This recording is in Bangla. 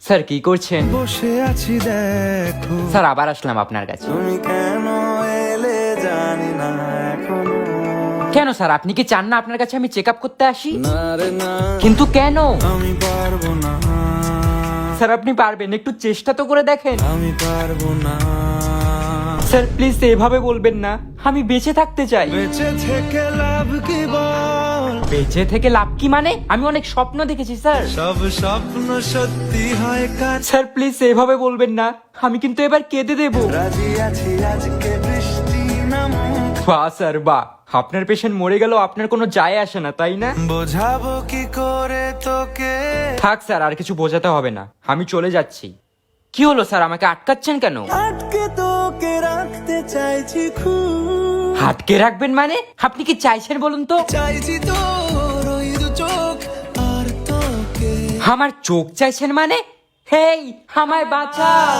স্যার কি করছেন? বসে আছি দেখো, স্যার আবার আসলাম আপনার কাছে। তুমি কেন এলে জানি না এখনো। কেন স্যার, আপনি কি চান না আপনার কাছে আমি চেক আপ করতে আসি? না রে না, কিন্তু কেন? আমি পারবো না, স্যার আপনি পারবেন, একটু চেষ্টা তো করে দেখেন। আমি পারবো না। স্যার প্লিজ এভাবে বলবেন না, আমি বেঁচে থাকতে চাই। বেঁচে থেকে লাভ কি বল, বেঁচে থেকে লাভ কি মানে? আমি অনেক স্বপ্ন দেখেছি স্যার। সব স্বপ্ন সত্যি হয় কাজ। স্যার প্লিজ এভাবে বলবেন না, আমি কিন্তু এবার কেঁদে দেবো। রাজি আছি আজকে বৃষ্টি নামুক, বাহ স্যার বাহ, আপনার পেশেন্ট মরে গেল আপনার কোনো যায় আসে না, তাই না? বোঝাবো কি করে তোকে। থাক স্যার, আর কিছু বোঝাতে হবে না, আমি চলে যাচ্ছি। কি হলো স্যার, আমাকে আটকাচ্ছেন কেন? আটকে তোকে রাখতে চাইছি খুব, আটকে রাখবেন মানে? আপনি কি চাইছেন বলুন তো? চাইছি তোর ওই দু চোখ আর তোকে। আমার চোখ চাইছেন মানে? হেই, আমায় বাঁচাও।